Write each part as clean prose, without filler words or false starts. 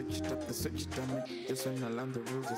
switch it up, they switch it on me. Just when I learn the rules, they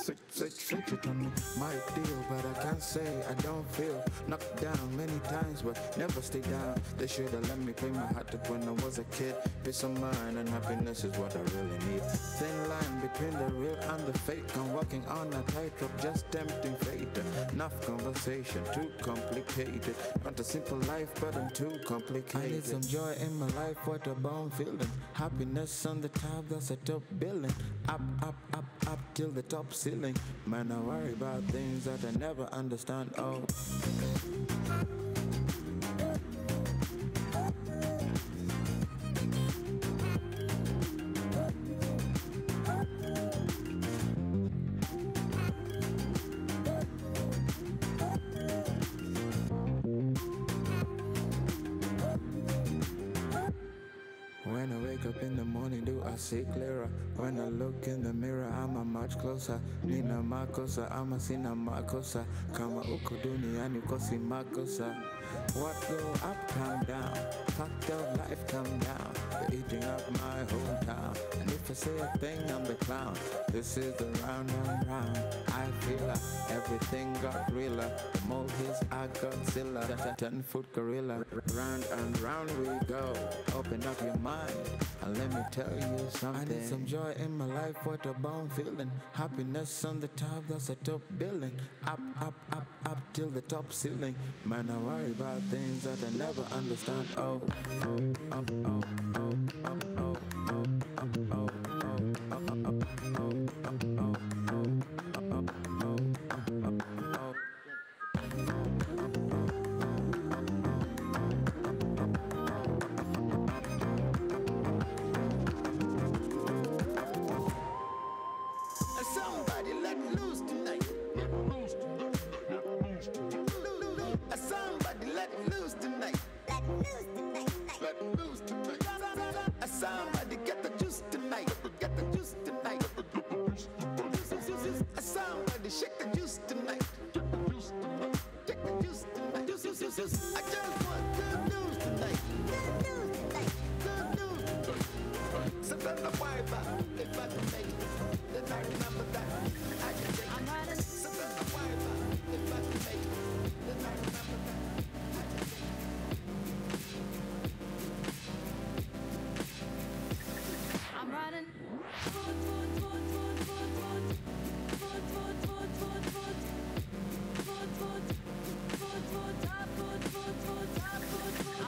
switch it on me. My deal, but I can't say I don't feel. Knocked down many times, but never stay down. They should've let me pay my heart up when I was a kid. Peace of mind and happiness is what I really need. Thin line between the real and the fake. I'm walking on a tightrope, just tempting fate. Enough conversation, too complicated. Want a simple life, but I'm too complicated. I need some joy in my life, what a bomb feeling. Happiness on the top, that's a top billing. Up, up, up, up till the top ceiling. Man, I worry about things that I never understand. Oh. When I wake up in the morning, do I see clearer? When I look in the mirror, I'm a much closer. Nina makosa, ama sina makosa. Kama uko duniani kosi makosa. What go up, come down. Fucked up life, come down. They're eating up my hometown. And if I say a thing, I'm the clown. This is the round and round. I feel everything got realer. The more hits, I Godzilla. 10-foot gorilla. Round and round we go. Open up your mind and let me tell you something. I need some joy in my life, what a bomb feeling. Happiness on the top, that's a top billing. Up, up, up, up till the top ceiling. Man, I worry about things that I never understand. Oh, oh, oh, oh, oh, oh, oh, oh, oh, somebody let loose tonight. Somebody let loose tonight. Let loose tonight. Somebody get the juice tonight. Get the juice tonight. Somebody shake the juice tonight. Take the juice tonight. I just want good news tonight. Good news tonight. So turn the wife out if I can make it. Then I remember that I can take it. I'm riding. So turn the wife out if I can make it. Then I remember that I can take it. I'm riding.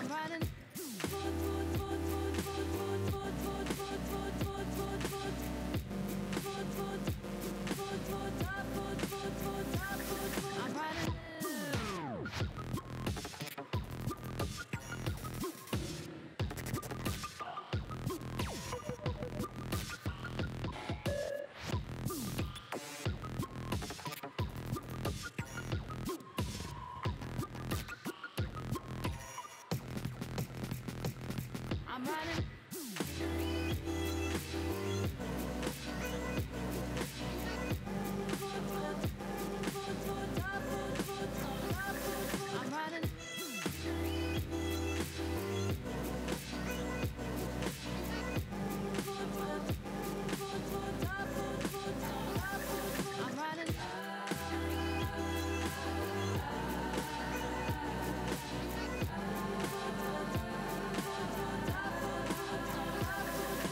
I'm riding. I'm riding. I'm riding. I'm riding. I'm riding.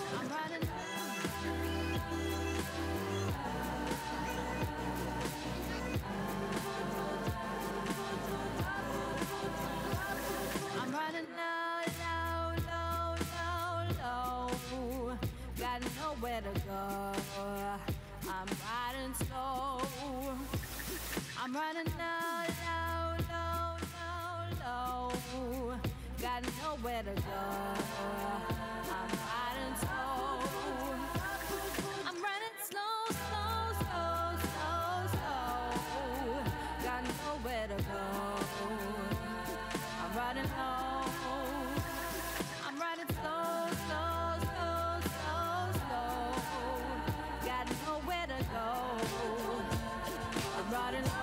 I'm riding. I'm riding low, low, low, low, low. Got nowhere to go. I'm riding slow. I'm riding low, low, low, low, low. Got nowhere to go. I'm riding slow. I'm riding slow, slow, slow, slow, slow. Got nowhere to go. I'm riding low. I'm riding slow, slow, slow, slow, slow. Got nowhere to go. I'm riding low.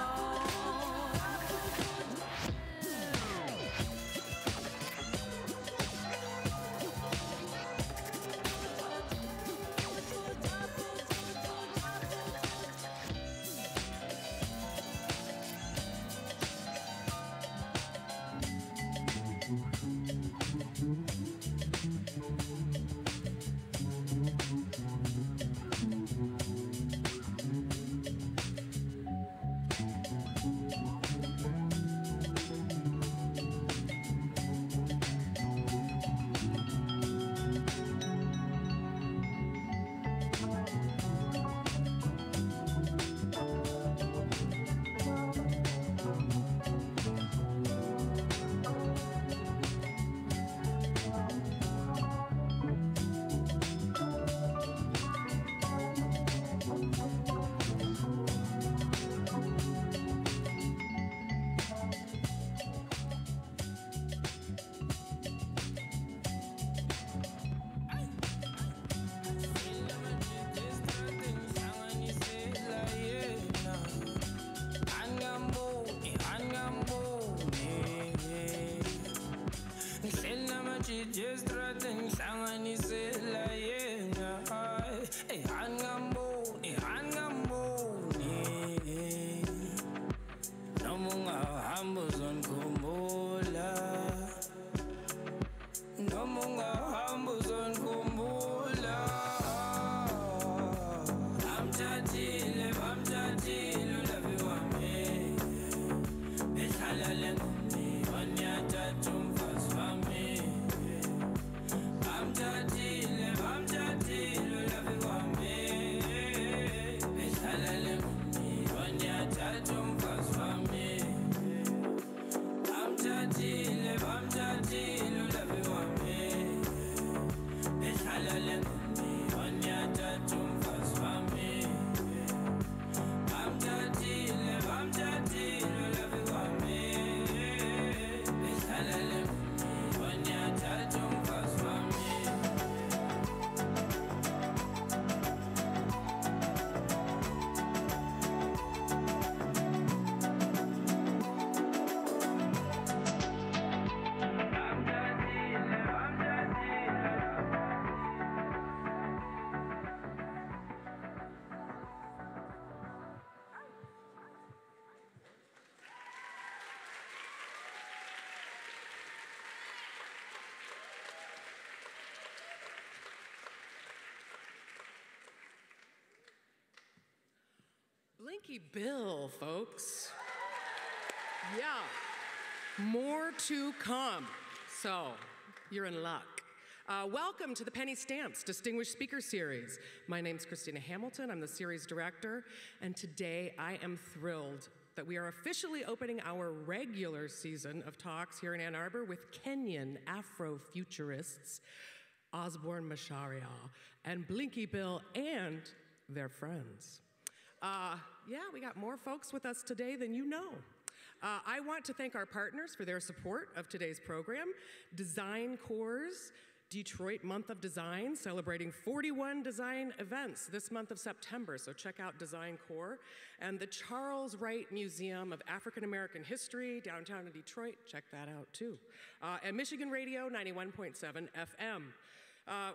Blinky Bill, folks. Yeah, more to come. So, you're in luck. Welcome to the Penny Stamps Distinguished Speaker Series. My name's Christina Hamilton, I'm the series director, and today I am thrilled that we are officially opening our regular season of talks here in Ann Arbor with Kenyan Afrofuturists, Osborne Macharia, and Blinky Bill, and their friends. Yeah, we got more folks with us today than you know. I want to thank our partners for their support of today's program. Design Corps' Detroit Month of Design, celebrating 41 design events this month of September, so check out Design Corps. And the Charles Wright Museum of African American History, downtown in Detroit, check that out too. And Michigan Radio 91.7 FM.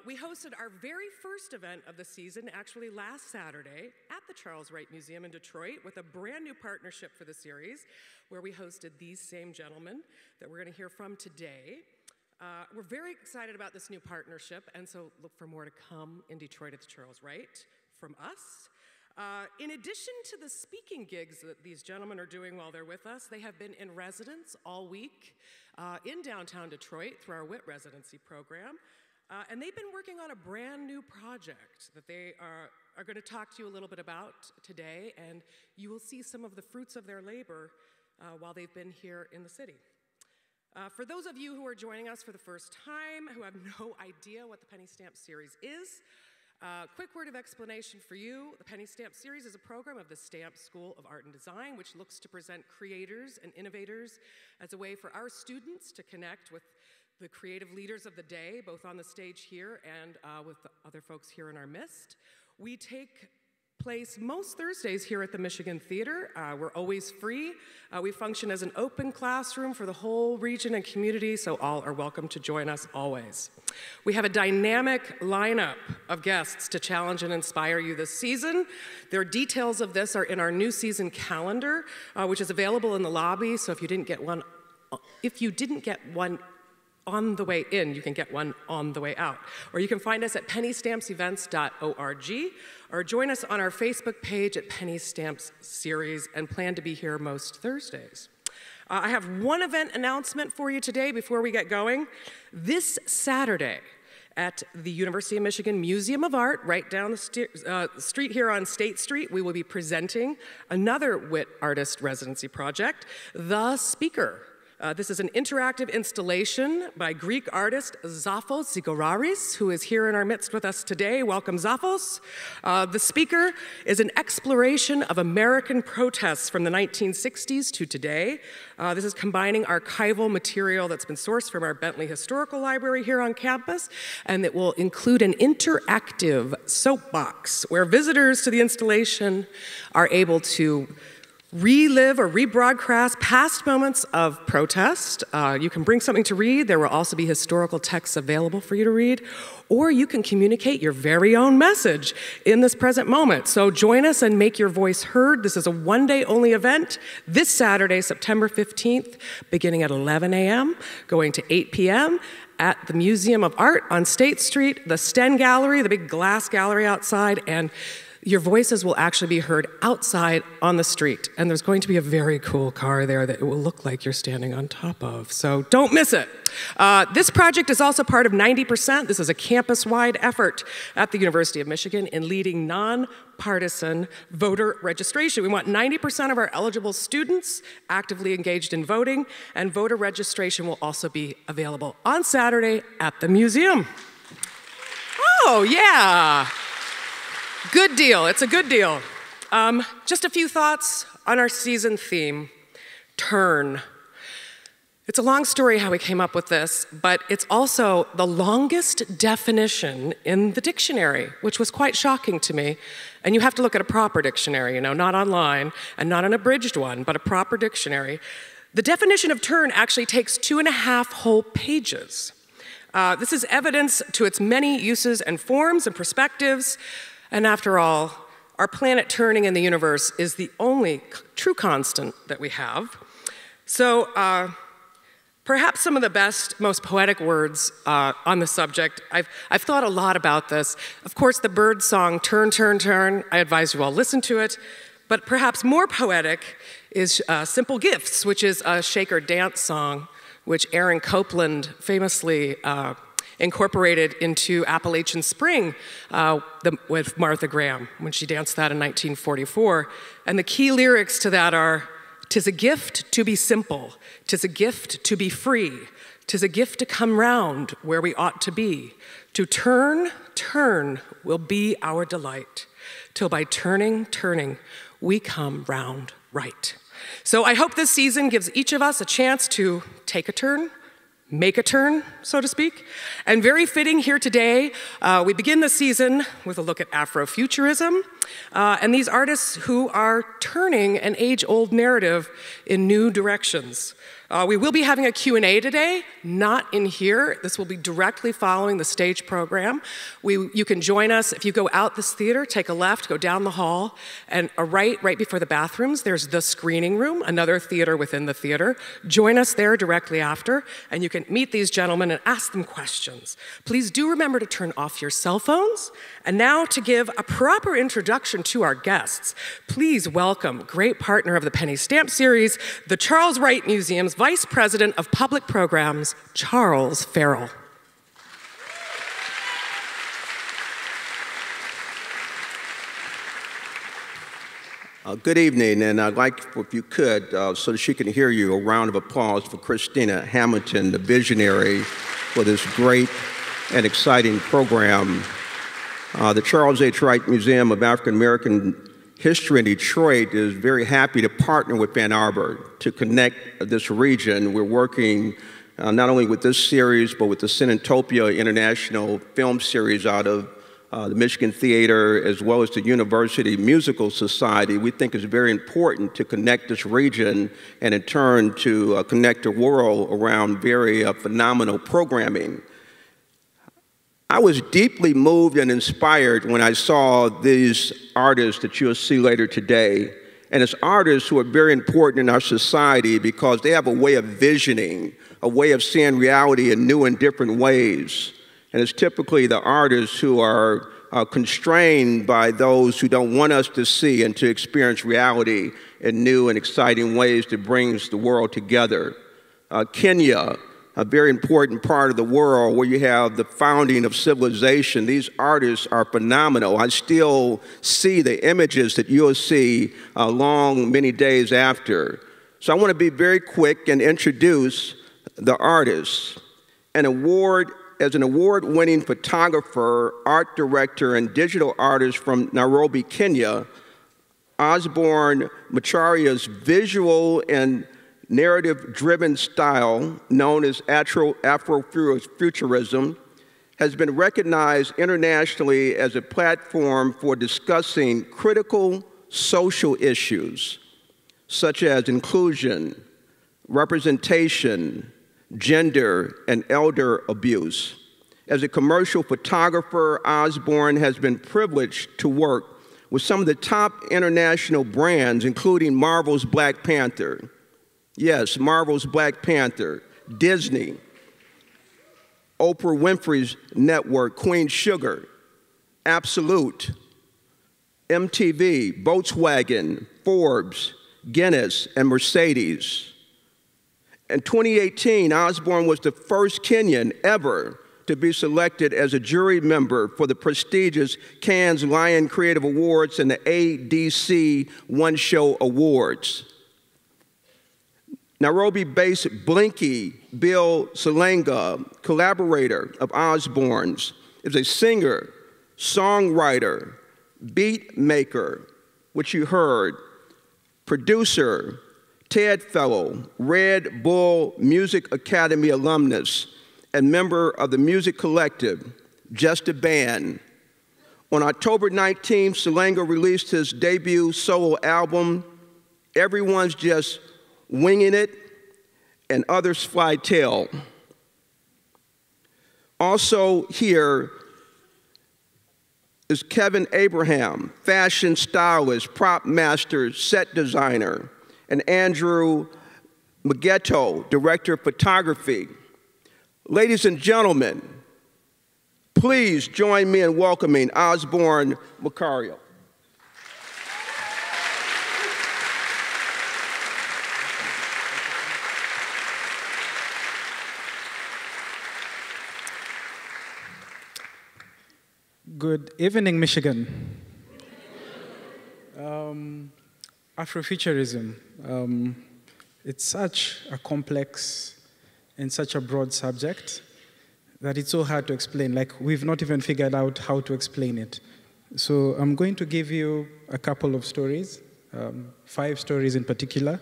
We hosted our very first event of the season, actually last Saturday, at the Charles Wright Museum in Detroit with a brand new partnership for the series, where we hosted these same gentlemen that we're going to hear from today. We're very excited about this new partnership, and so look for more to come in Detroit at the Charles Wright from us. In addition to the speaking gigs that these gentlemen are doing while they're with us, they have been in residence all week in downtown Detroit through our WIT residency program. And they've been working on a brand new project that they are going to talk to you a little bit about today, and you will see some of the fruits of their labor while they've been here in the city. For those of you who are joining us for the first time, who have no idea what the Penny Stamp Series is, quick word of explanation for you. The Penny Stamp Series is a program of the Stamp School of Art and Design, which looks to present creators and innovators as a way for our students to connect with the creative leaders of the day, both on the stage here and with the other folks here in our midst. We take place most Thursdays here at the Michigan Theater. We're always free. We function as an open classroom for the whole region and community, so all are welcome to join us always. We have a dynamic lineup of guests to challenge and inspire you this season. Their details of this are in our new season calendar, which is available in the lobby, so if you didn't get one on the way in, you can get one on the way out. Or you can find us at pennystampsevents.org, or join us on our Facebook page at Penny Stamps Series, and plan to be here most Thursdays. I have one event announcement for you today before we get going. This Saturday at the University of Michigan Museum of Art, right down the street here on State Street, we will be presenting another WIT artist residency project, The Speaker. This is an interactive installation by Greek artist Zaphos Zigoraris, who is here in our midst with us today. Welcome, Zaphos. The Speaker is an exploration of American protests from the 1960s to today. This is combining archival material that's been sourced from our Bentley Historical Library here on campus, and it will include an interactive soapbox where visitors to the installation are able to relive or rebroadcast past moments of protest. You can bring something to read. There will also be historical texts available for you to read, or you can communicate your very own message in this present moment. So join us and make your voice heard. This is a one-day only event this Saturday, September 15th, beginning at 11 a.m., going to 8 p.m., at the Museum of Art on State Street, the Sten Gallery, the big glass gallery outside, and your voices will actually be heard outside on the street, and there's going to be a very cool car there that it will look like you're standing on top of, so don't miss it. This project is also part of 90%. This is a campus-wide effort at the University of Michigan in leading nonpartisan voter registration. We want 90% of our eligible students actively engaged in voting, and voter registration will also be available on Saturday at the museum. Oh, yeah. Good deal, it's a good deal. Just a few thoughts on our season theme, turn. It's a long story how we came up with this, but it's also the longest definition in the dictionary, which was quite shocking to me. And you have to look at a proper dictionary, you know, not online and not an abridged one, but a proper dictionary. The definition of turn actually takes 2.5 whole pages. This is evidence to its many uses and forms and perspectives. And after all, our planet turning in the universe is the only true constant that we have. So perhaps some of the best, most poetic words on the subject, I've thought a lot about this. Of course, the bird song, Turn, Turn, Turn, I advise you all listen to it. But perhaps more poetic is Simple Gifts, which is a shaker dance song, which Aaron Copland famously incorporated into Appalachian Spring with Martha Graham when she danced that in 1944. And the key lyrics to that are, "'Tis a gift to be simple, 'tis a gift to be free, 'tis a gift to come round where we ought to be. To turn, turn will be our delight, till by turning, turning, we come round right." So I hope this season gives each of us a chance to take a turn, make a turn, so to speak. And very fitting here today, we begin the season with a look at Afrofuturism and these artists who are turning an age-old narrative in new directions. We will be having a Q&A today, not in here. This will be directly following the stage program. You can join us if you go out this theater, take a left, go down the hall, and right before the bathrooms, there's the screening room, another theater within the theater. Join us there directly after, and you can meet these gentlemen and ask them questions. Please do remember to turn off your cell phones. And now to give a proper introduction to our guests, please welcome great partner of the Penny Stamp Series, the Charles Wright Museum's Vice President of Public Programs, Charles Farrell. Good evening, and I'd like, if you could, so that she can hear you, a round of applause for Christina Hamilton, the visionary for this great and exciting program. The Charles H. Wright Museum of African American History in Detroit is very happy to partner with Ann Arbor to connect this region. We're working not only with this series, but with the Cinetopia International Film Series out of the Michigan Theater, as well as the University Musical Society. We think it's very important to connect this region and in turn to connect the world around very phenomenal programming. I was deeply moved and inspired when I saw these artists that you'll see later today. And it's artists who are very important in our society because they have a way of visioning, a way of seeing reality in new and different ways. And it's typically the artists who are constrained by those who don't want us to see and to experience reality in new and exciting ways that brings the world together. Kenya, a very important part of the world where you have the founding of civilization. These artists are phenomenal. I still see the images that you'll see long many days after. So I want to be very quick and introduce the artists. As an award-winning photographer, art director, and digital artist from Nairobi, Kenya, Osborne Macharia's visual and narrative-driven style, known as Afrofuturism, has been recognized internationally as a platform for discussing critical social issues, such as inclusion, representation, gender, and elder abuse. As a commercial photographer, Osborne has been privileged to work with some of the top international brands, including Marvel's Black Panther. Yes, Marvel's Black Panther, Disney, Oprah Winfrey's Network, Queen Sugar, Absolut, MTV, Volkswagen, Forbes, Guinness, and Mercedes. In 2018, Osborne was the first Kenyan ever to be selected as a jury member for the prestigious Cannes Lion Creative Awards and the ADC One Show Awards. Nairobi-based Blinky, Bill Salenga, collaborator of Osborne's, is a singer, songwriter, beat maker, which you heard, producer, TED Fellow, Red Bull Music Academy alumnus, and member of the music collective, Just a Band. On October 19th, Salenga released his debut solo album, Everyone's Just Winging It, and Others Fly Tail. Also here is Kevin Abraham, fashion stylist, prop master, set designer, and Andrew Magetto, director of photography. Ladies and gentlemen, please join me in welcoming Osborne Macharia. Good evening, Michigan. Afrofuturism. It's such a complex and such a broad subject that it's so hard to explain. Like, we've not even figured out how to explain it. So I'm going to give you a couple of stories, 5 stories in particular,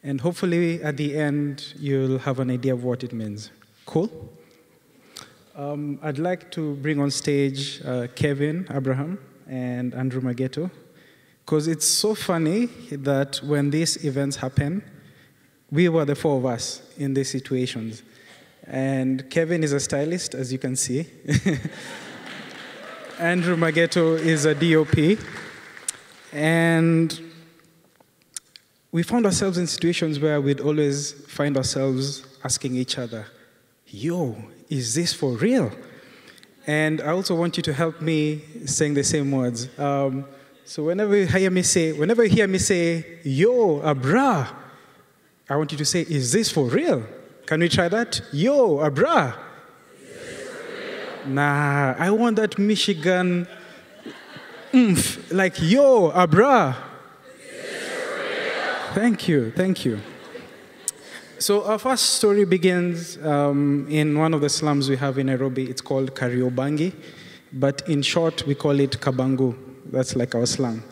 and hopefully at the end you'll have an idea of what it means. Cool? I'd like to bring on stage Kevin Abraham and Andrew Mageto, because it's so funny that when these events happen, we were the 4 of us in these situations. And Kevin is a stylist, as you can see. Andrew Mageto is a DOP. And we found ourselves in situations where we'd always find ourselves asking each other, yo, is this for real? And I also want you to help me saying the same words. So whenever you hear me say, yo, abra, I want you to say, is this for real? Can we try that? Yo, abra. Nah, I want that Michigan oomph, like, yo, abra. Thank you, thank you. So our first story begins in one of the slums we have in Nairobi. It's called Kariobangi, but in short, we call it Kabangu. That's like our slang.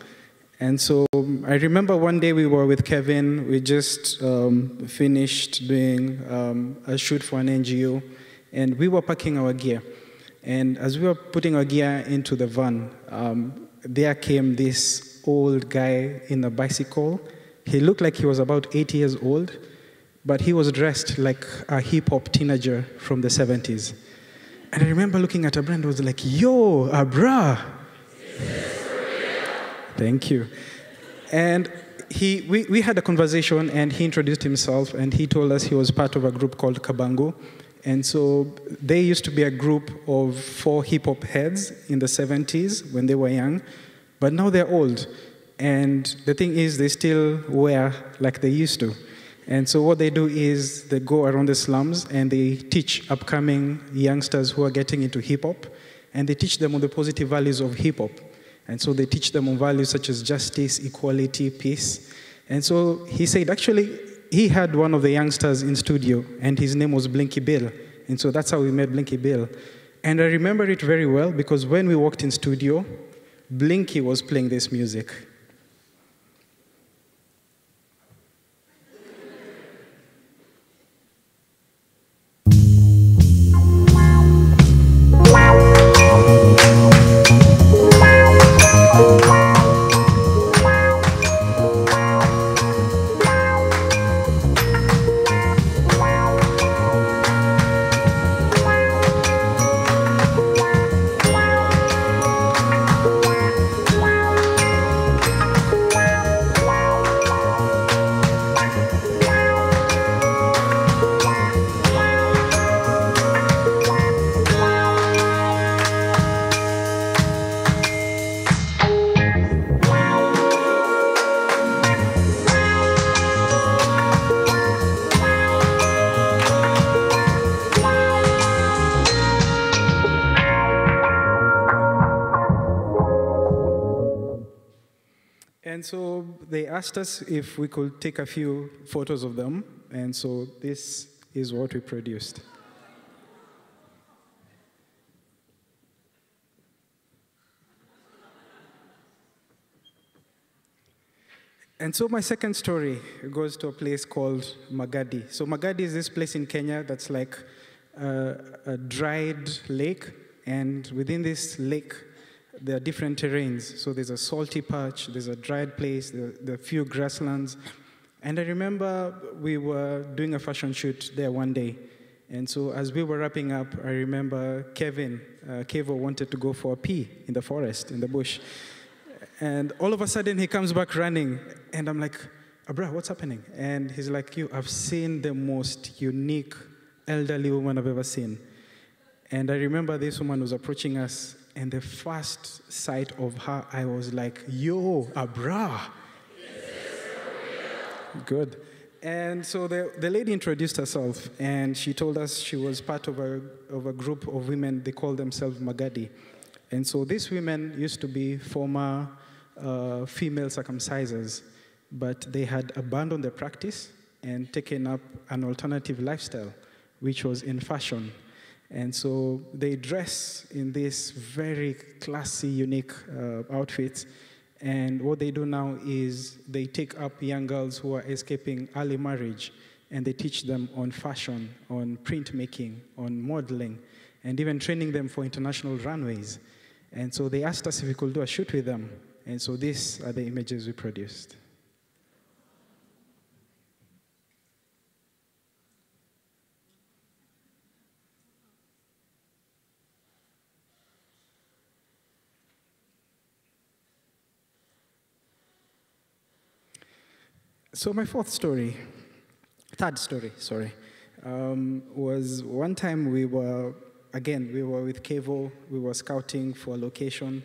And so I remember one day we were with Kevin. We just finished doing a shoot for an NGO, and we were packing our gear. And as we were putting our gear into the van, there came this old guy in a bicycle. He looked like he was about 80 years old, but he was dressed like a hip-hop teenager from the 70s. And I remember looking at Abra and was like, yo, Abra. Thank you. And we had a conversation, and he introduced himself, and he told us he was part of a group called Kabangu. And so they used to be a group of 4 hip-hop heads in the 70s when they were young, but now they're old. And the thing is, they still wear like they used to. And so what they do is they go around the slums and they teach upcoming youngsters who are getting into hip-hop, and they teach them on the positive values of hip-hop. And so they teach them on values such as justice, equality, peace. And so he said, actually, he had one of the youngsters in studio, and his name was Blinky Bill. And so that's how we met Blinky Bill. And I remember it very well because when we walked in studio, Blinky was playing this music. And so they asked us if we could take a few photos of them, and so this is what we produced. And so my second story goes to a place called Magadi. So Magadi is this place in Kenya that's like a dried lake, and within this lake, there are different terrains. So there's a salty patch, there's a dried place, there are a few grasslands. And I remember we were doing a fashion shoot there one day. And so as we were wrapping up, I remember Kevo wanted to go for a pee in the forest, in the bush. And all of a sudden he comes back running, and I'm like, Abra, what's happening? And he's like, I've seen the most unique elderly woman I've ever seen. And I remember this woman was approaching us, and the first sight of her, I was like, yo, Abra. Good. And so the lady introduced herself, and she told us she was part of a group of women. They call themselves Magadi. And so these women used to be former female circumcisers, but they had abandoned the practice and taken up an alternative lifestyle, which was in fashion. And so they dress in these very classy, unique outfits. And what they do now is they take up young girls who are escaping early marriage, and they teach them on fashion, on printmaking, on modeling, and even training them for international runways. And so they asked us if we could do a shoot with them. And so these are the images we produced. So my third story, was one time we were with Kevo, we were scouting for a location,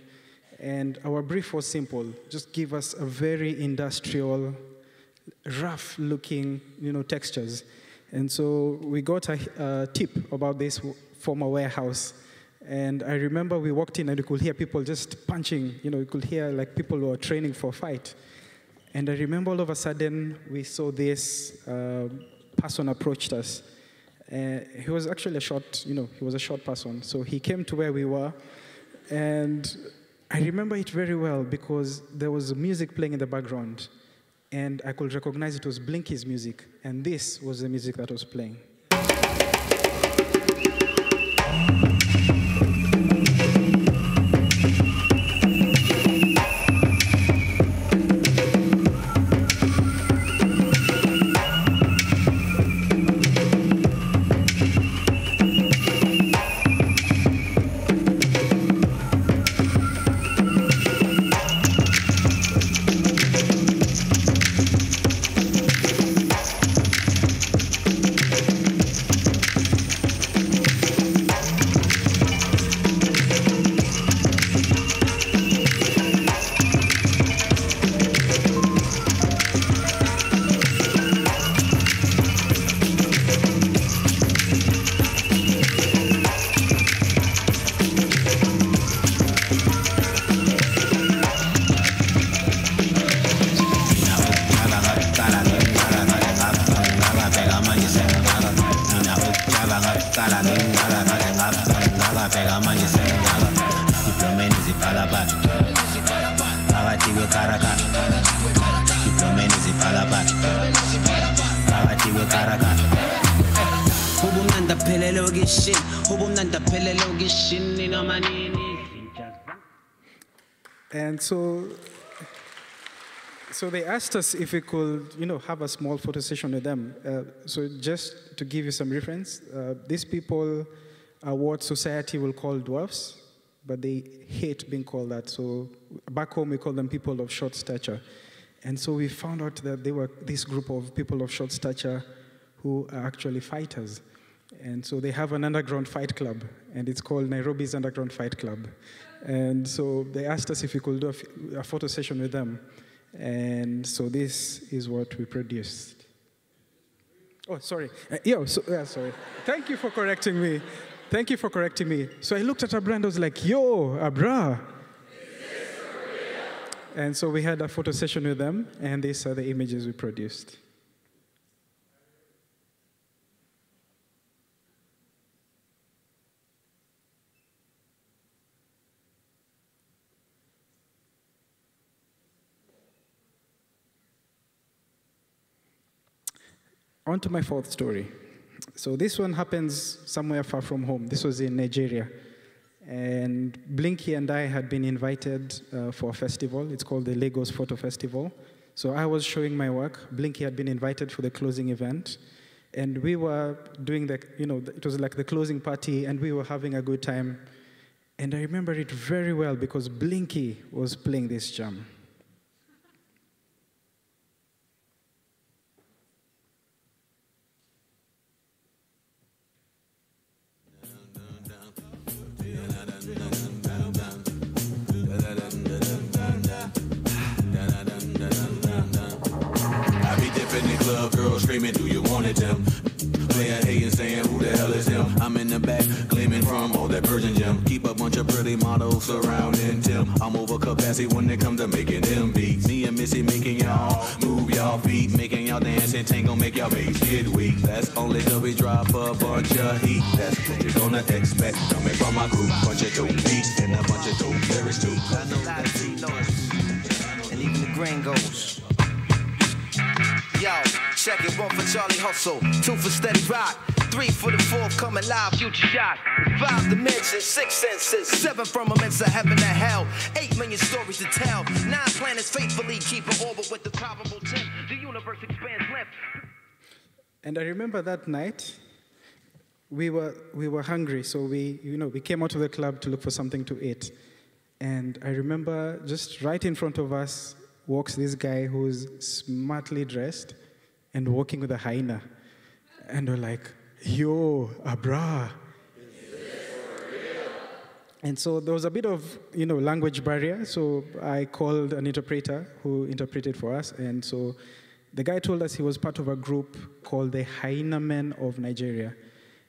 and our brief was simple: just give us a very industrial, rough-looking, textures. And so we got a tip about this former warehouse, and I remember we walked in and you could hear people just punching. You could hear like people who were training for a fight. And I remember all of a sudden we saw this person approached us. He was actually he was a short person. So he came to where we were. And I remember it very well because there was music playing in the background. And I could recognize it was Blinky's music. And this was the music that was playing. And so they asked us if we could, have a small photo session with them. So just to give you some reference, these people are what society will call dwarfs, but they hate being called that. So back home, we call them people of short stature. And so we found out that they were this group of people of short stature who are actually fighters. And so they have an underground fight club, and it's called Nairobi's Underground Fight Club. And so they asked us if we could do a photo session with them. And so this is what we produced. Oh, sorry. Sorry. Thank you for correcting me. So I looked at Abra and I was like, yo, Abra. And so we had a photo session with them, and these are the images we produced. On to my fourth story. So this one happens somewhere far from home. This was in Nigeria. And Blinky and I had been invited for a festival. It's called the Lagos Photo Festival. So I was showing my work. Blinky had been invited for the closing event. And we were doing it was like the closing party, and we were having a good time. And I remember it very well because Blinky was playing this jam. Girl screaming, do you want it, Tim? Player hating, saying, who the hell is him? I'm in the back, gleaming from all that Persian gem. Keep a bunch of pretty models surrounding them. I'm over capacity when it comes to making them beats. Me and Missy making y'all move y'all feet, making y'all dance and tango, make y'all bass get weak. That's only 'cause we drop a bunch of heat. That's what you're gonna expect coming from my group. Bunch of dope beats and a bunch of dope lyrics too. I know and even the gringos. Yo, check it, 1 for Charlie Hustle, 2 for Steady Rock, 3 for the forthcoming live future shot. 5 dimensions, 6 senses, 7 firmaments of heaven and hell, 8 million stories to tell, 9 planets faithfully keep an orbit with the probable 10. The universe expands left. And I remember that night, we were hungry, so we came out of the club to look for something to eat. And I remember just right in front of us walks this guy who's smartly dressed and walking with a hyena. And we're like, yo, abra. And so there was a bit of, language barrier. So I called an interpreter who interpreted for us. And so the guy told us he was part of a group called the Hyena Men of Nigeria.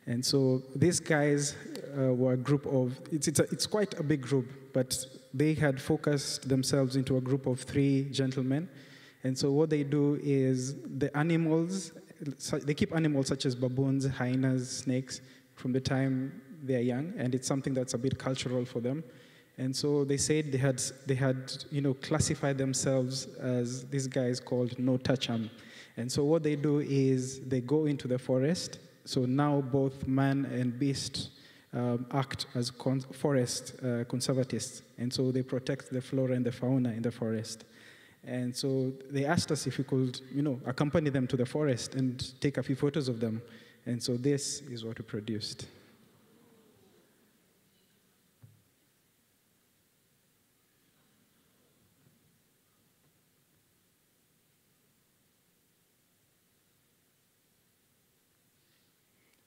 And so these guys were a group of, it's quite a big group, but they had focused themselves into a group of 3 gentlemen. And so what they do is the animals, they keep animals such as baboons, hyenas, snakes from the time they're young, and it's something that's a bit cultural for them. And so they said they had classified themselves as these guys called no touch'em. And so what they do is they go into the forest. So now both man and beast act as forest conservatists. And so they protect the flora and the fauna in the forest. And so they asked us if we could, accompany them to the forest and take a few photos of them. And so this is what we produced.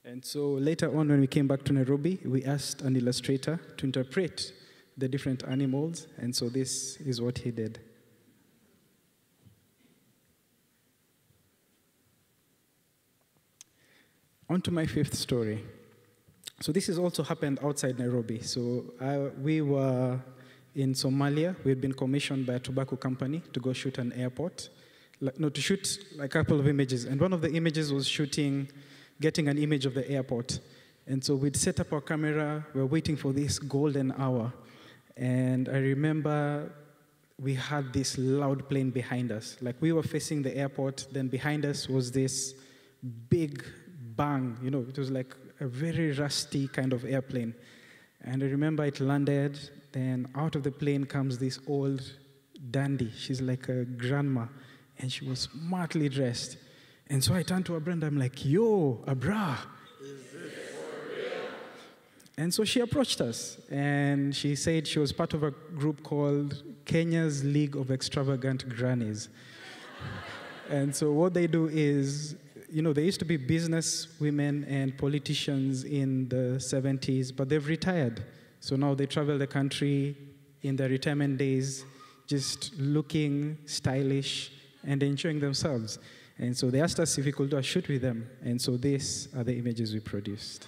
And so later on, when we came back to Nairobi, we asked an illustrator to interpret the different animals, and so this is what he did. On to my 5th story. So this has also happened outside Nairobi. So we were in Somalia. We had been commissioned by a tobacco company to go shoot an airport. To shoot a couple of images. And one of the images was getting an image of the airport. And so we'd set up our camera, we were waiting for this golden hour. And I remember we had this loud plane behind us. Like we were facing the airport, then behind us was this big bang. It was like a very rusty kind of airplane. And I remember it landed, then out of the plane comes this old dandy. She's like a grandma, and she was smartly dressed. And so I turned to Abra and I'm like, yo, Abra. Is this for real? And so she approached us and she said she was part of a group called Kenya's League of Extravagant Grannies. And so what they do is, they used to be business women and politicians in the 70s, but they've retired. So now they travel the country in their retirement days, just looking stylish and enjoying themselves. And so they asked us if we could do a shoot with them. And so these are the images we produced.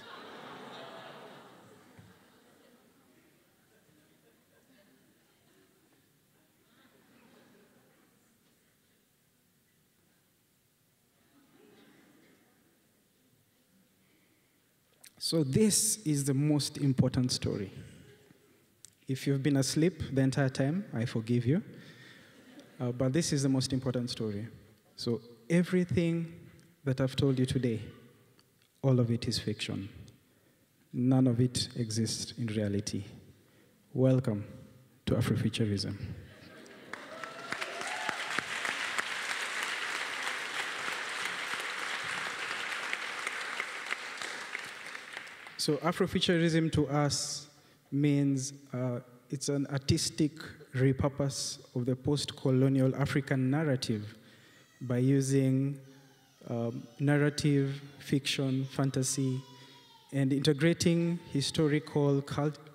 So this is the most important story. If you've been asleep the entire time, I forgive you. But this is the most important story. So everything that I've told you today, all of it is fiction. None of it exists in reality. Welcome to Afrofuturism. So Afrofuturism to us means it's an artistic repurpose of the post-colonial African narrative by using narrative, fiction, fantasy, and integrating historical,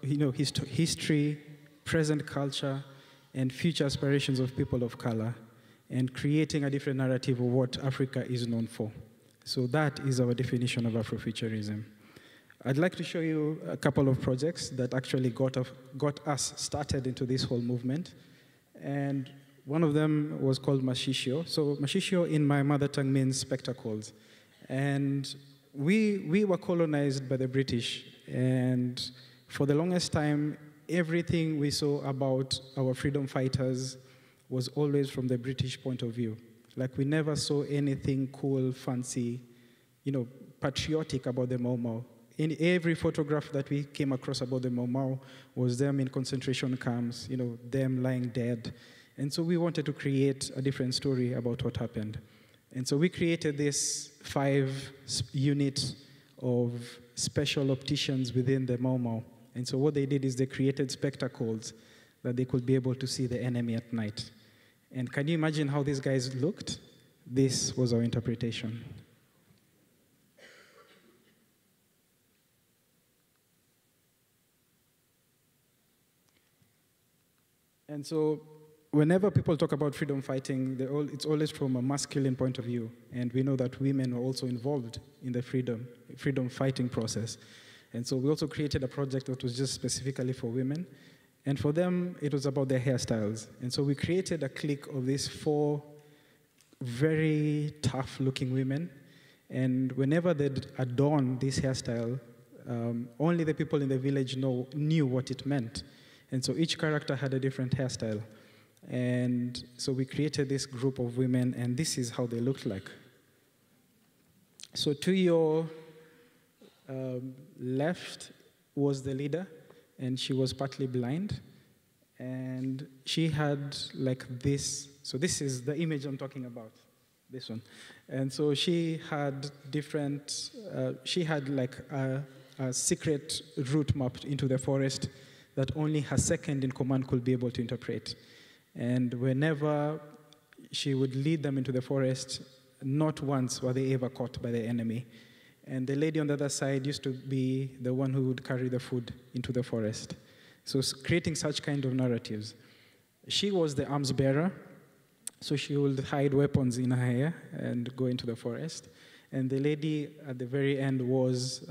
history, present culture, and future aspirations of people of color, and creating a different narrative of what Africa is known for. So that is our definition of Afrofuturism. I'd like to show you a couple of projects that actually got us started into this whole movement. And one of them was called Mashishio. So Mashishio in my mother tongue means spectacles. And we were colonized by the British. And for the longest time, everything we saw about our freedom fighters was always from the British point of view. Like, we never saw anything cool, fancy, patriotic about the Mau Mau. In every photograph that we came across about the Mau Mau was them in concentration camps, them lying dead. And so we wanted to create a different story about what happened. And so we created this 5 unit of special opticians within the Mau Mau. And so what they did is they created spectacles that they could be able to see the enemy at night. And can you imagine how these guys looked? This was our interpretation. And so whenever people talk about freedom fighting, it's always from a masculine point of view. And we know that women are also involved in the freedom fighting process. And so we also created a project that was just specifically for women. And for them, it was about their hairstyles. And so we created a clique of these 4 very tough-looking women. And whenever they'd adorn this hairstyle, only the people in the village knew what it meant. And so each character had a different hairstyle. And so we created this group of women, and this is how they looked like. So to your left was the leader, and she was partly blind. And she had like this. So this is the image I'm talking about, this one. And so she had different, she had like a secret route mapped into the forest that only her second in command could be able to interpret. And whenever she would lead them into the forest, not once were they ever caught by the enemy. And the lady on the other side used to be the one who would carry the food into the forest. So creating such kind of narratives. She was the arms bearer, so she would hide weapons in her hair and go into the forest. And the lady at the very end was,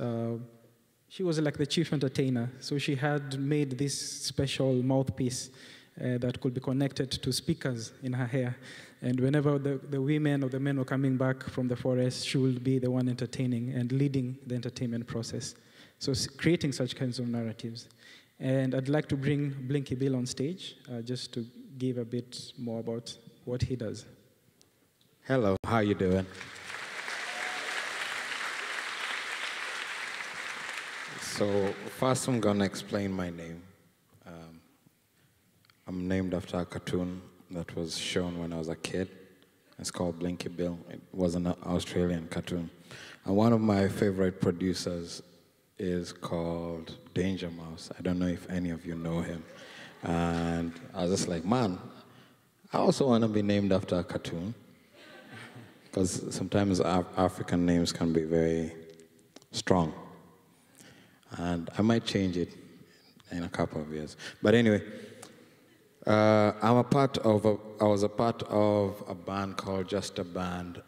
she was like the chief entertainer. So she had made this special mouthpiece that could be connected to speakers in her hair. And whenever the women or the men were coming back from the forest, she would be the one entertaining and leading the entertainment process. So creating such kinds of narratives. And I'd like to bring Blinky Bill on stage just to give a bit more about what he does. Hello, how you doing? So first I'm gonna explain my name. I'm named after a cartoon that was shown when I was a kid. It's called Blinky Bill. It was an Australian cartoon. And one of my favorite producers is called Danger Mouse. I don't know if any of you know him. And I was just like, man, I also want to be named after a cartoon. Because sometimes African names can be very strong. And I might change it in a couple of years. But anyway, I was a part of a band called Just a Band,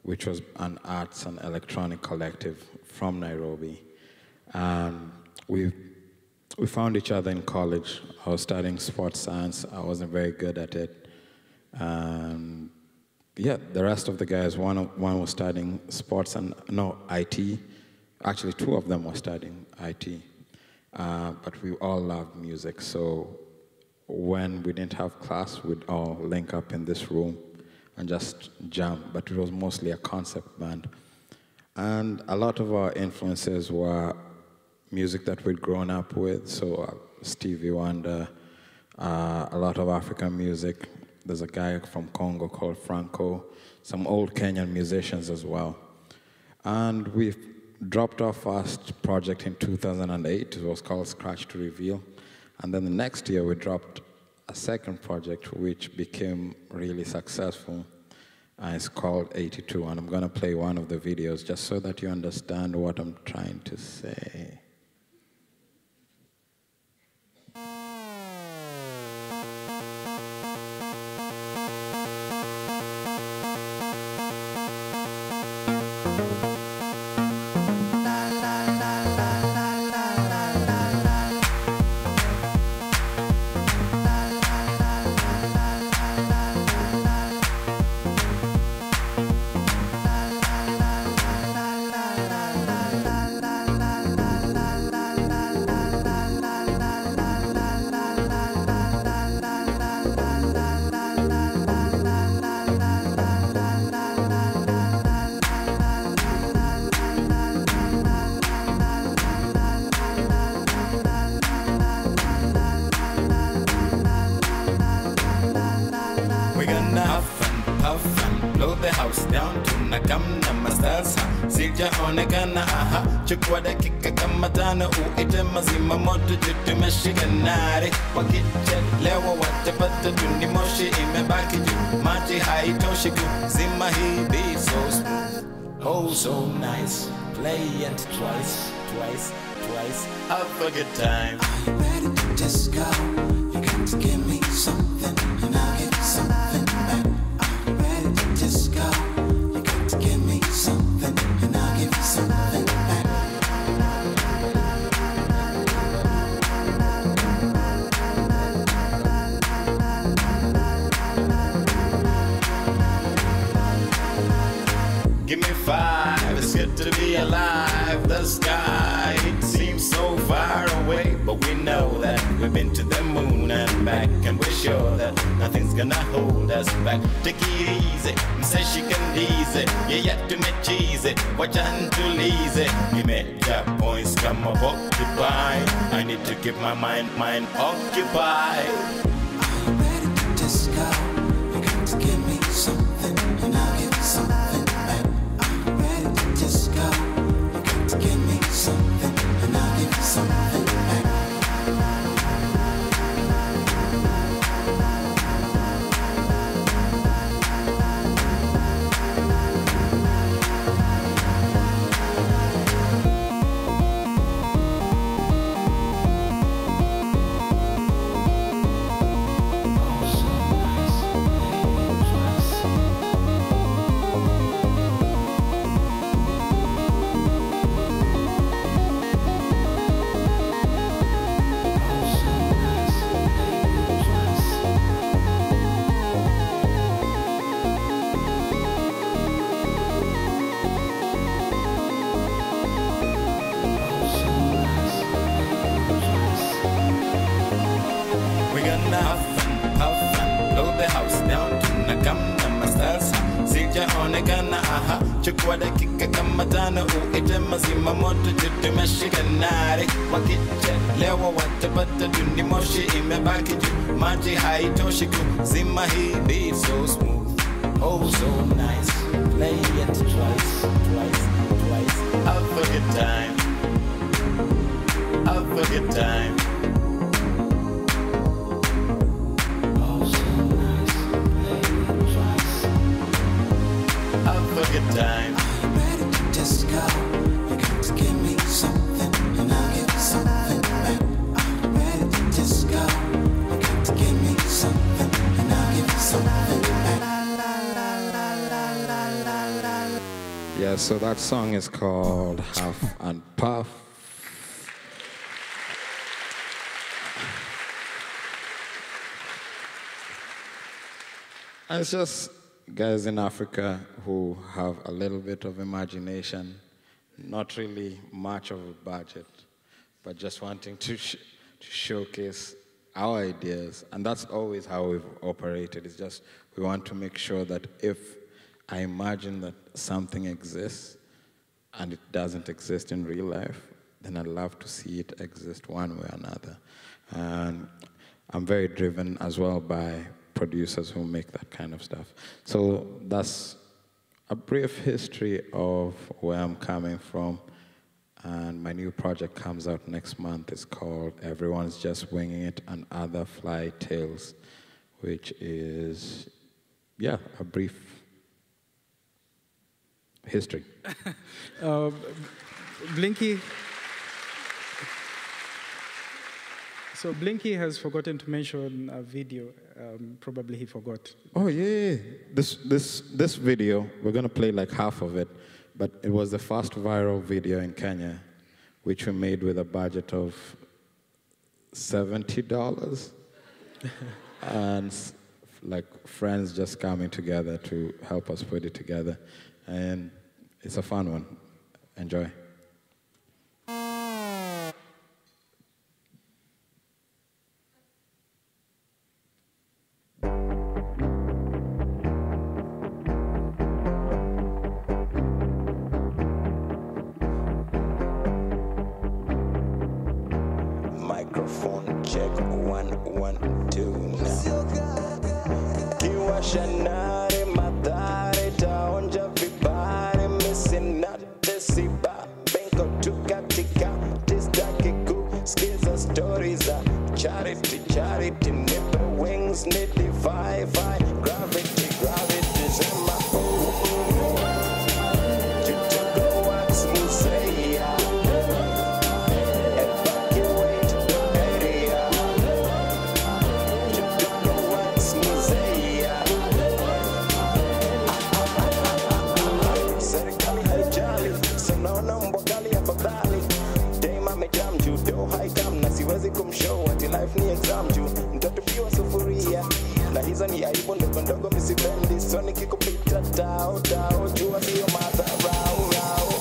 which was an arts and electronic collective from Nairobi. And we found each other in college. I was studying sports science. I wasn't very good at it. And yeah, the rest of the guys, one was studying sports and, no, IT. Actually, 2 of them were studying IT. But we all loved music, so when we didn't have class, we'd all link up in this room and just jam, but it was mostly a concept band. And a lot of our influences were music that we'd grown up with, so Stevie Wonder, a lot of African music. There's a guy from Congo called Franco, some old Kenyan musicians as well. And we dropped our first project in 2008. It was called Scratch to Reveal. And then the next year, we dropped a second project, which became really successful. It's called 82, and I'm going to play one of the videos just so that you understand what I'm trying to say. La la la la la. gonna huff and puff and blow the house down. Tunakamna masasa sijaonekana, aha. Chukua dakika kama tano uite mazima moto tutumeshika nare. Wakichelewa watapata tuni moshi imebaki juu. Maji haitoshi kuzima hii beat so smooth, oh so nice. Play it twice, twice, twice. Have a good time. Are you ready to just go? You got to give me something and I'll give you something back. Are you ready to just go? You got to give me something and I'll give you something back. Give me five, it's good to be alive. The sky, it seems so far away, but we know that we've been to the moon and back, and we're sure that nothing's gonna hold us back. Take it easy, say she can easy. Yeah, yeah, to me cheesy, watch and to easy. You make your points come up occupied. I need to keep my mind occupied. Are you ready to just go? You got to give me something and I'll give you something back. Are you ready to just go? You got to give me something and I'll give you something back. Chukua dakika kama tano uite mazima moto tutumeshika nare. Wakichelewa watapata tuni moshi imebaki juu. Maji haitoshi kuzima hii beat so smooth, oh so nice. Play it twice, twice, twice. Have a good time, have a good time. Oh so nice. Play it twice. Have a good time. Are you ready to just go? You got to give me something and I'll give you something back. Are you ready to just go? You got to give me something and I'll give you something back. Yeah, so that song is called Huff and Puff. And it's just guys in Africa who have a little bit of imagination, not really much of a budget, but just wanting to showcase our ideas. And that's always how we've operated. It's just we want to make sure that if I imagine that something exists and it doesn't exist in real life, then I'd love to see it exist one way or another. And I'm very driven as well by producers who make that kind of stuff. So that's a brief history of where I'm coming from. And my new project comes out next month. It's called Everyone's Just Winging It and Other Fly Tales, which is, yeah, a brief history. Blinky. So Blinky has forgotten to mention a video. Probably he forgot. Oh yeah, this video, we're gonna play like half of it, but it was the first viral video in Kenya, which we made with a budget of $70, and like friends just coming together to help us put it together, and it's a fun one. Enjoy. Microphone check 1 1 2 now. Shanari madhari taonja vibari missing not desiba benko tukatika tisdaki ku skiza stories charity charity nipple wings need defy gravity gravity zema kumshow ati life ni exam juu mtatupiwa sufuria na hizo ni aibu ndogo ndogo misipendi so nikikupita tao tao jua hiyo madharau rau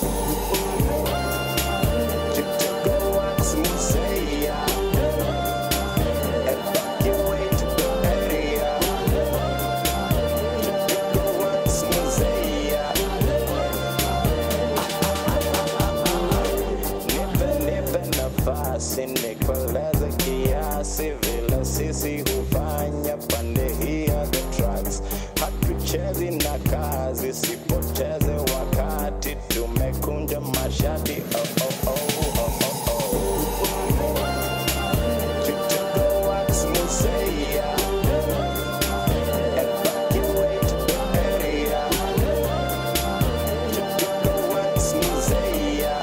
Chichago wax musea evacuate the area Chichago wax musea nipe nafasi nikoleze kiasi vile sisi hufanya pande hii ya the tracks hatuchezi na kazi sipoteze wakati tumekunja mashati oh oh oh oh oh oh Chichago wax musea evacuate the area Chichago wax musea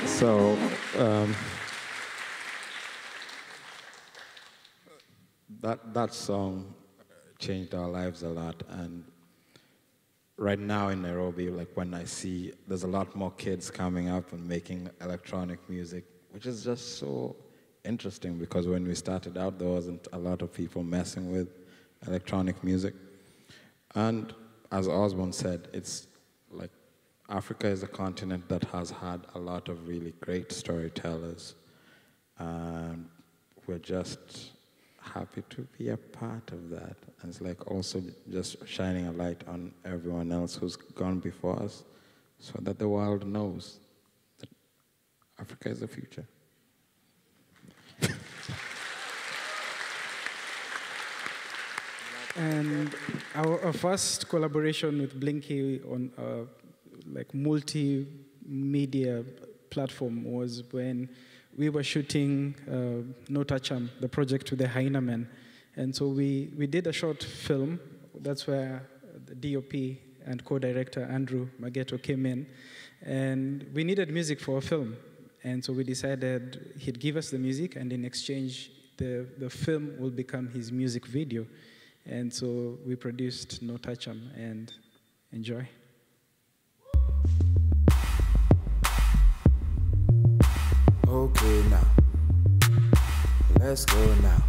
So, that song changed our lives a lot, and right now in Nairobi, like when I see there's a lot more kids coming up and making electronic music, which is just so interesting because when we started out, there wasn't a lot of people messing with electronic music. And as Osborne said, it's like Africa is a continent that has had a lot of really great storytellers. And we're just happy to be a part of that. And it's like also just shining a light on everyone else who's gone before us so that the world knows that Africa is the future. And our first collaboration with Blinky on like multimedia platform was when we were shooting No Touch 'Em, the project with the Hyena Men. And so we did a short film. That's where the DOP and co-director Andrew Mageto came in. And we needed music for a film. And so we decided he'd give us the music, and in exchange, the film will become his music video. And so we produced No Touch 'Em, and enjoy. Okay now, let's go now.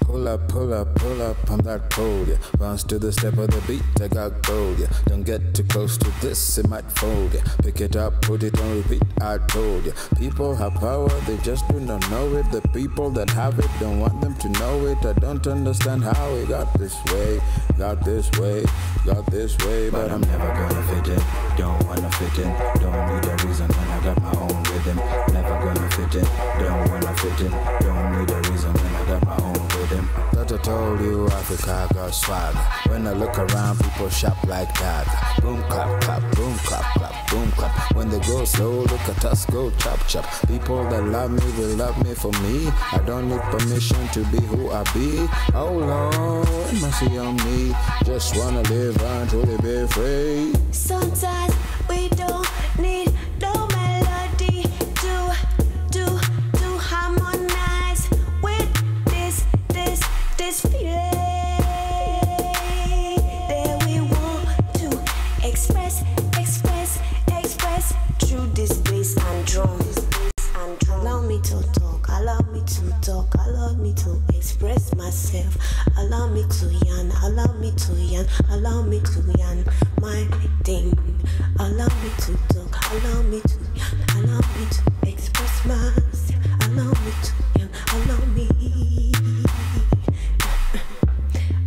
Pull up, pull up, pull up, I'm that cold, yeah. Bounce to the step of the beat, I got gold, yeah. Don't get too close to this, it might fold, yeah. Pick it up, put it on repeat, I told ya. People have power, they just do not know it. The people that have it don't want them to know it. I don't understand how we got this way, got this way, got this way. But I'm never gonna fit in, don't wanna fit in. Don't need a reason when I got my own rhythm. Never gonna fit in, don't wanna fit in. Don't need a reason when I got my own rhythm. Thought I told you Africa got swag. When I look around, people shop like that. Boom clap clap, boom clap clap, boom clap. When they go slow, look at us go chop chop. People that love me will love me for me. I don't need permission to be who I be. Oh Lord, mercy on me. Just wanna live and truly be free. Sometimes we don't need no melody to harmonize with this feeling that we want to express through this bass and drum. Allow me to talk, allow me to talk, allow me to express myself. Allow me to yarn, allow me to yarn, allow me to yarn my thing. Allow me to talk, allow me to yarn, allow me to express myself. Allow me to yarn, allow me.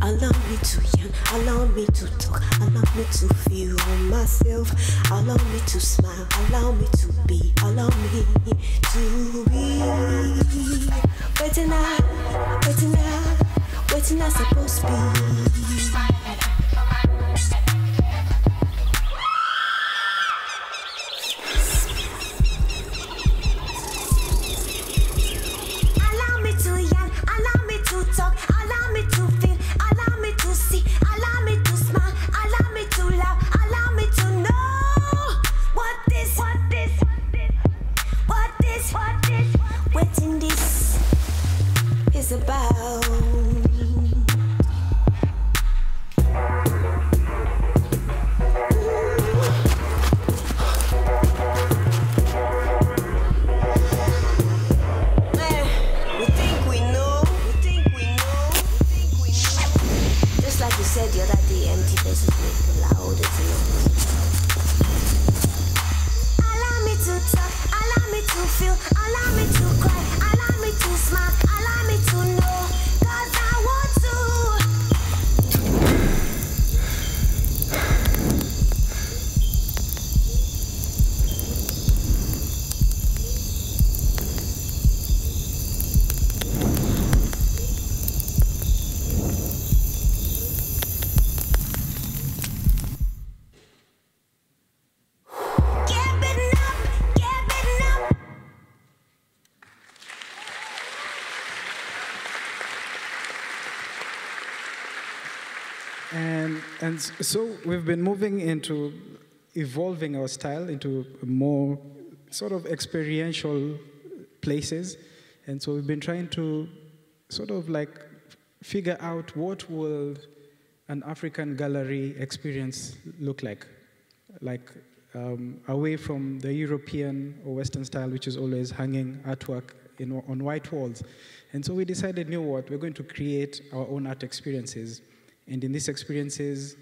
Allow me to yarn, allow me to talk, allow me to feel myself. Allow me to smile, allow me to be, allow me to be. Waiting I supposed to be. Allow me to yarn, allow me to talk, allow me to feel, allow me to see, allow me to smile, allow me to laugh, allow me to know what this, waiting this is about. Said the other day, empty places make loud. Allow me to talk, allow me to feel, allow me to cry, allow me to smile, allow me to know, 'cause I want And so we've been moving into evolving our style into more sort of experiential places. And so we've been trying to sort of like figure out what will an African gallery experience look like away from the European or Western style, which is always hanging artwork on white walls. And so we decided, you know what, we're going to create our own art experiences. And in these experiences,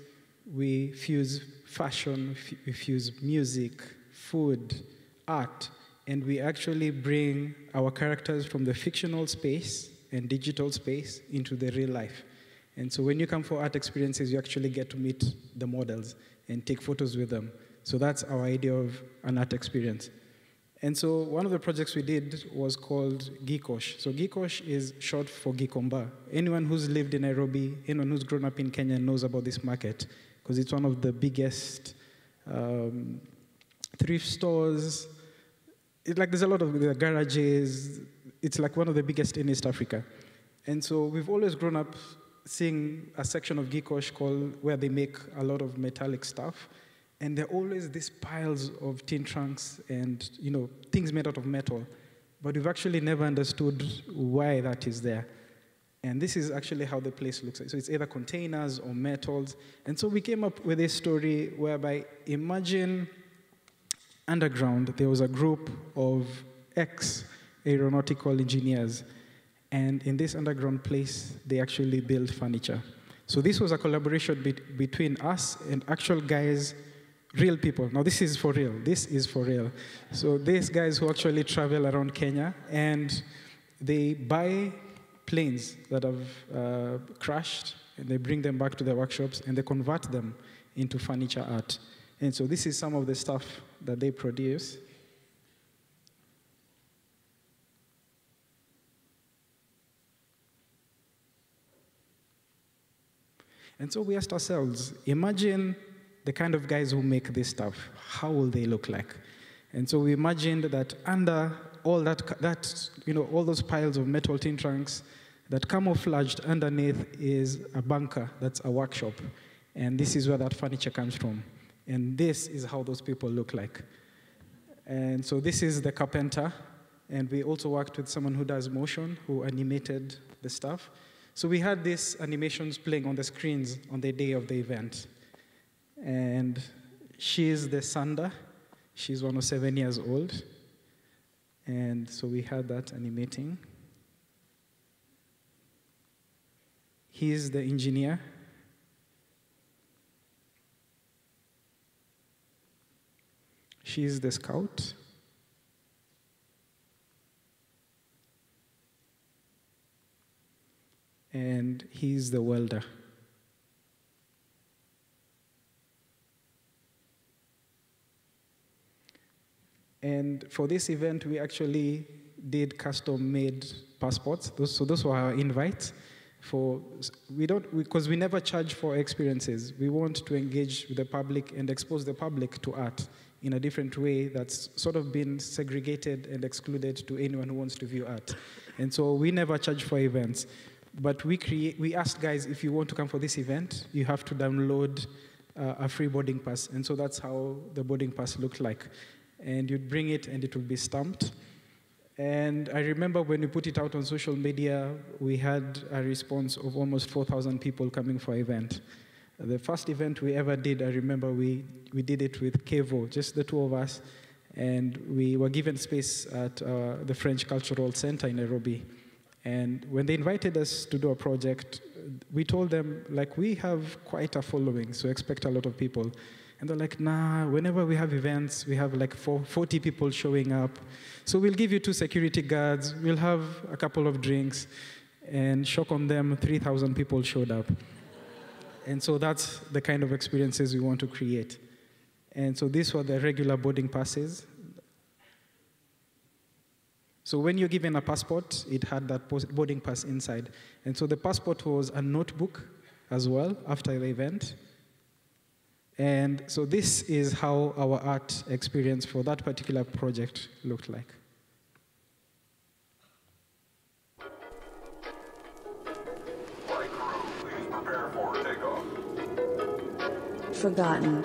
we fuse fashion, we fuse music, food, art, and we actually bring our characters from the fictional space and digital space into the real life. And so when you come for art experiences, you actually get to meet the models and take photos with them. So that's our idea of an art experience. And so one of the projects we did was called Gikosh. So Gikosh is short for Gikomba. Anyone who's lived in Nairobi, anyone who's grown up in Kenya knows about this market because it's one of the biggest thrift stores. There's a lot of garages. It's like one of the biggest in East Africa. And so we've always grown up seeing a section of Gikosh where they make a lot of metallic stuff. And there are always these piles of tin trunks and things made out of metal. But we've actually never understood why that is there. And this is actually how the place looks like. So it's either containers or metals. And so we came up with a story whereby imagine underground, there was a group of ex-aeronautical engineers. And in this underground place, they actually build furniture. So this was a collaboration between us and actual guys, real people. Now this is for real. This is for real. So these guys who actually travel around Kenya, and they buy planes that have crashed, and they bring them back to their workshops, and they convert them into furniture art. And so this is some of the stuff that they produce. And so we asked ourselves, imagine the kind of guys who make this stuff. How will they look like? And so we imagined that under all all those piles of metal tin trunks, that camouflaged underneath is a bunker, that's a workshop. And this is where that furniture comes from. And this is how those people look like. And so this is the carpenter. And we also worked with someone who does motion, who animated the stuff. So we had these animations playing on the screens on the day of the event. And she's the Sanda. She's 107 years old. And so we had that animating. He's the engineer. She's the scout. And he's the welder. And for this event, we actually did custom-made passports. Those were our invites. Because we never charge for experiences. We want to engage with the public and expose the public to art in a different way that's sort of been segregated and excluded to anyone who wants to view art. And so we never charge for events. But we asked guys, if you want to come for this event, you have to download a free boarding pass. And so that's how the boarding pass looked like. And you'd bring it, and it would be stamped. And I remember when we put it out on social media, we had a response of almost 4,000 people coming for an event. The first event we ever did, I remember we did it with Kevo, just the two of us. And we were given space at the French Cultural Center in Nairobi. And when they invited us to do a project, we told them, we have quite a following, so expect a lot of people. And they're like, nah, whenever we have events, we have 40 people showing up. So we'll give you 2 security guards, we'll have a couple of drinks, and shock on them, 3,000 people showed up. And so that's the kind of experiences we want to create. And so these were the regular boarding passes. So when you're given a passport, it had that boarding pass inside. And so the passport was a notebook as well after the event. And so this is how our art experience for that particular project looked like. Flight crew, please prepare for takeoff. Forgotten.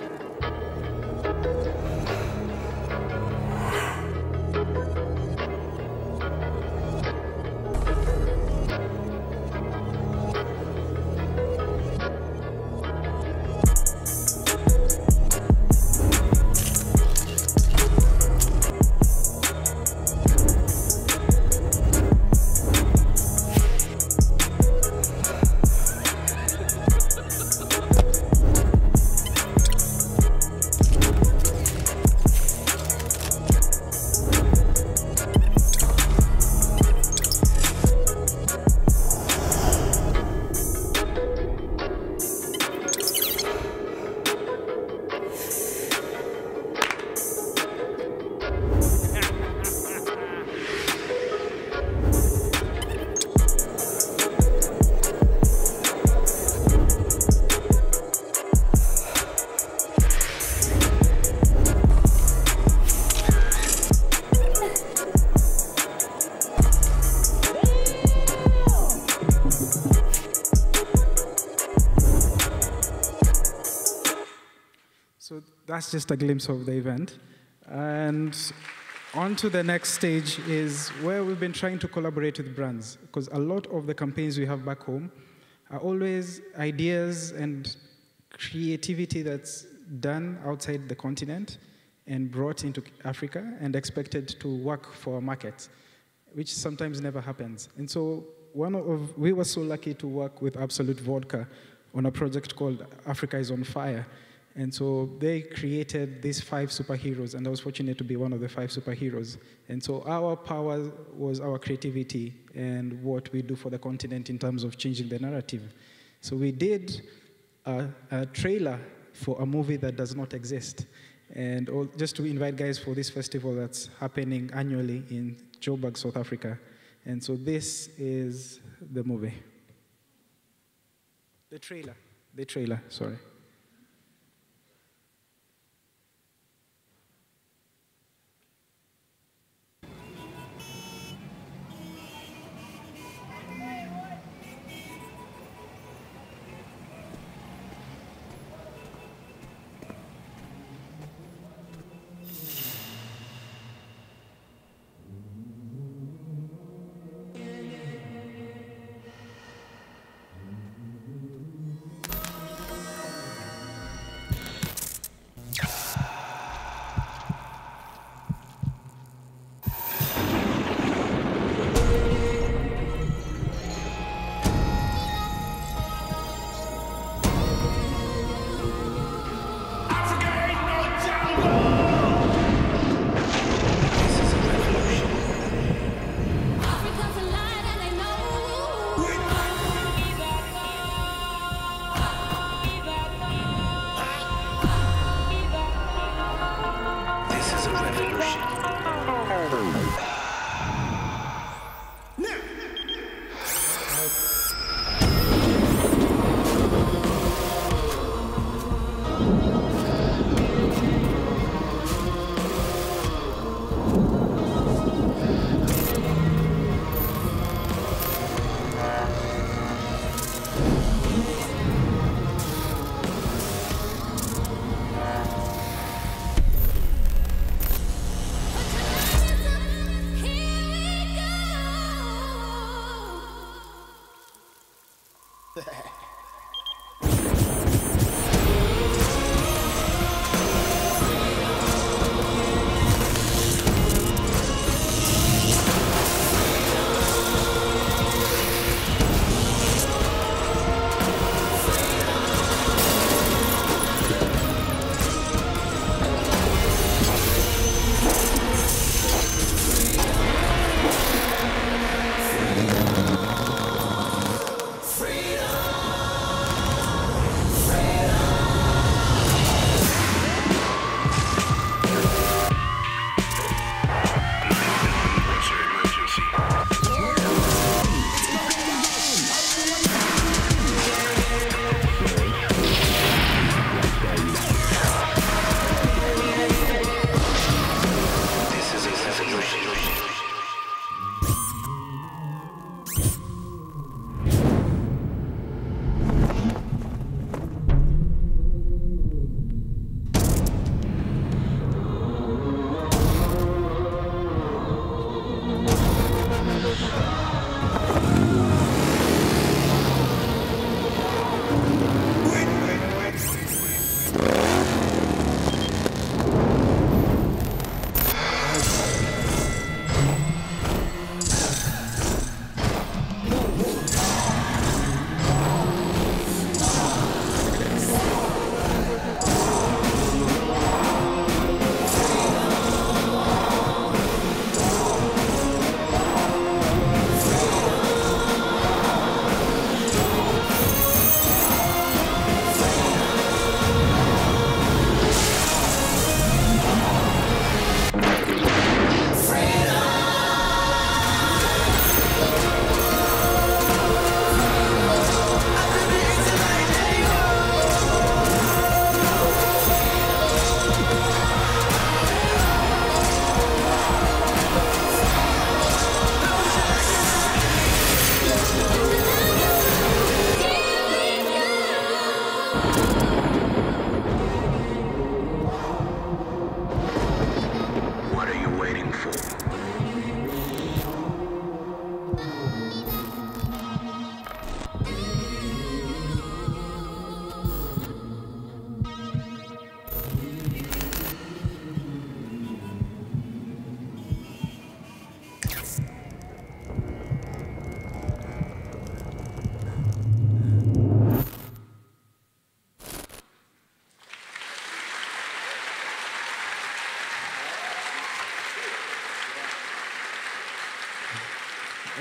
So that's just a glimpse of the event. And on to the next stage is where we've been trying to collaborate with brands, because a lot of the campaigns we have back home are always ideas and creativity that's done outside the continent and brought into Africa and expected to work for a market, which sometimes never happens. And so we were so lucky to work with Absolut Vodka on a project called Africa is on Fire. And so they created these 5 superheroes, and I was fortunate to be one of the 5 superheroes. And so our power was our creativity and what we do for the continent in terms of changing the narrative. So we did a trailer for a movie that does not exist. And just to invite guys for this festival that's happening annually in Joburg, South Africa. And so this is the movie. The trailer, sorry.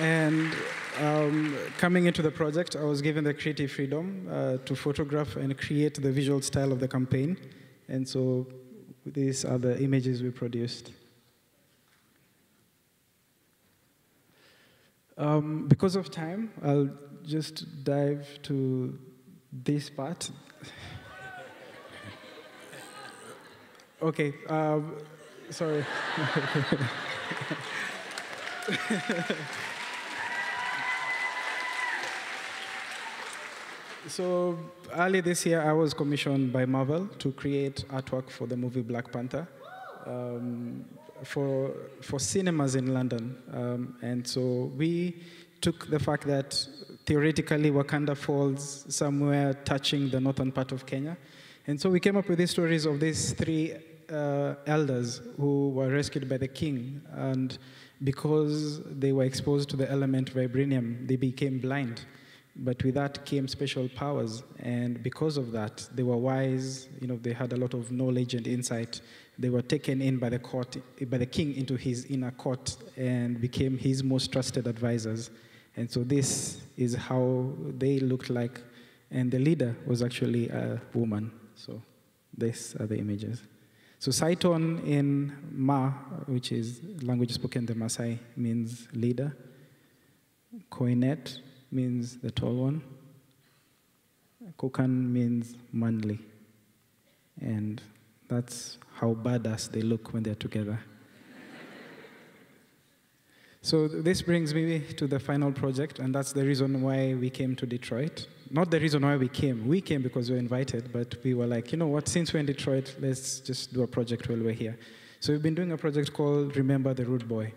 And coming into the project, I was given the creative freedom to photograph and create the visual style of the campaign. And so these are the images we produced. Because of time, I'll just dive to this part. Okay, sorry. So early this year, I was commissioned by Marvel to create artwork for the movie Black Panther for cinemas in London. And so we took the fact that theoretically Wakanda falls somewhere touching the northern part of Kenya. And so we came up with these stories of these three elders who were rescued by the king. And because they were exposed to the element vibranium, they became blind. But with that came special powers, and because of that, they were wise. You know, they had a lot of knowledge and insight. They were taken in by the court, by the king, into his inner court, and became his most trusted advisors. And so this is how they looked like, and the leader was actually a woman. So these are the images. So Saiton in Ma, which is language spoken the Maasai, means leader. Koinet means the tall one. Kokan means manly. And that's how badass they look when they're together. So this brings me to the final project, and that's the reason why we came to Detroit. Not the reason why we came. We came because we were invited, but we were like, you know what, since we're in Detroit, let's just do a project while we're here. So we've been doing a project called Remember the Rude Boy.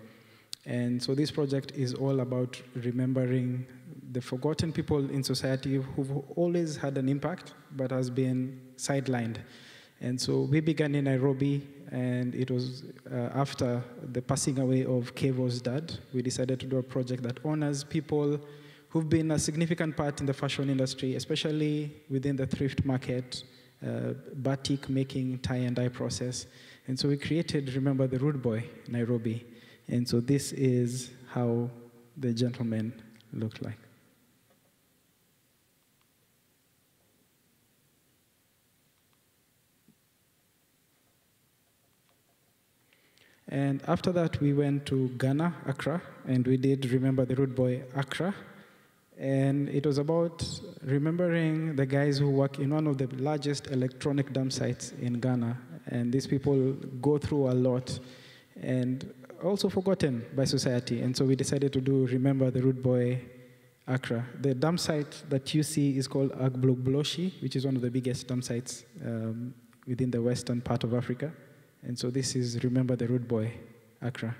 And so this project is all about remembering the forgotten people in society who've always had an impact, but has been sidelined. And so we began in Nairobi, and it was after the passing away of Kevo's dad. We decided to do a project that honors people who've been a significant part in the fashion industry, especially within the thrift market, batik making, tie and dye process. And so we created Remember the Rude Boy, Nairobi. And so this is how the gentleman looked like. And after that, we went to Ghana, Accra, and we did Remember the Rude Boy, Accra. And it was about remembering the guys who work in one of the largest electronic dump sites in Ghana. And these people go through a lot and also forgotten by society. And so we decided to do Remember the Rude Boy, Accra. The dump site that you see is called Agbogbloshi, which is one of the biggest dump sites within the western part of Africa. And so this is Remember the Rude Boy, Accra.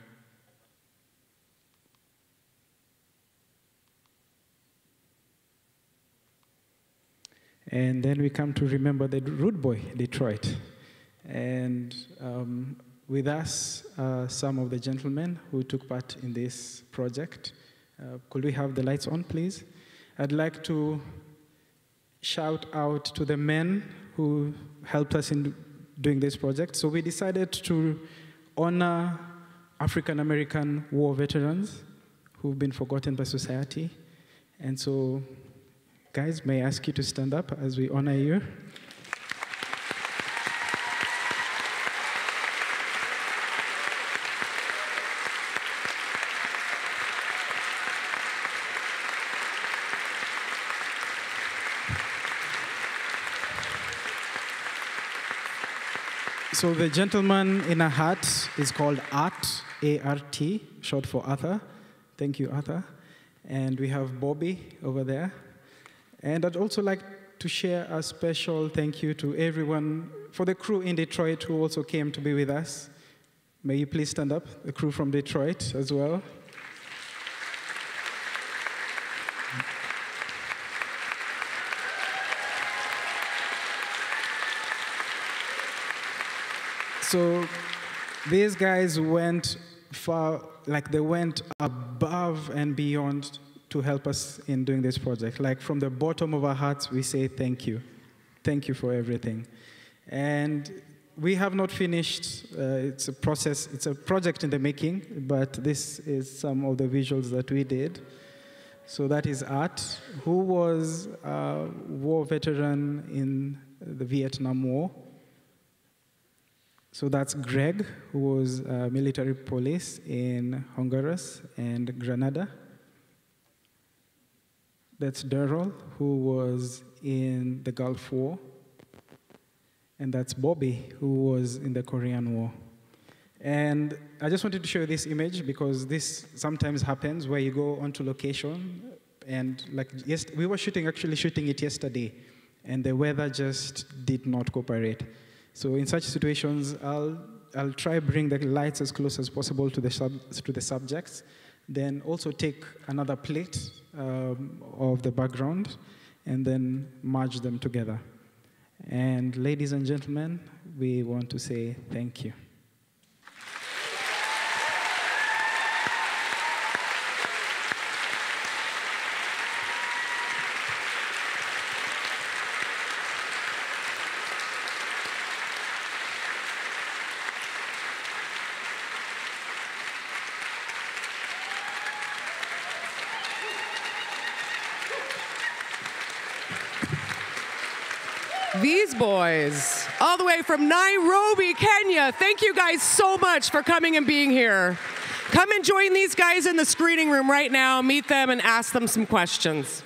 And then we come to Remember the Rude Boy, Detroit. And with us, some of the gentlemen who took part in this project. Could we have the lights on, please? I'd like to shout out to the men who helped us in doing this project. So we decided to honor African-American war veterans who've been forgotten by society. And so, guys, may I ask you to stand up as we honor you? So the gentleman in a hat is called Art, A-R-T, short for Arthur. Thank you, Arthur. And we have Bobby over there. And I'd also like to share a special thank you to everyone, for the crew in Detroit who also came to be with us. May you please stand up, the crew from Detroit as well. So these guys went far, like they went above and beyond to help us in doing this project. Like from the bottom of our hearts, we say thank you. Thank you for everything. And we have not finished. It's a process. It's a project in the making, but this is some of the visuals that we did. So that is Art, who was a war veteran in the Vietnam War. So that's Greg, who was military police in Honduras and Grenada. That's Daryl, who was in the Gulf War. And that's Bobby, who was in the Korean War. And I just wanted to show you this image because this sometimes happens where you go onto location and like, yes, we were actually shooting it yesterday, and the weather just did not cooperate. So in such situations, I'll try bring the lights as close as possible to the subjects, then also take another plate of the background, and then merge them together. And ladies and gentlemen, we want to say thank you. These boys, all the way from Nairobi, Kenya. Thank you guys so much for coming and being here. Come and join these guys in the screening room right now, meet them and ask them some questions.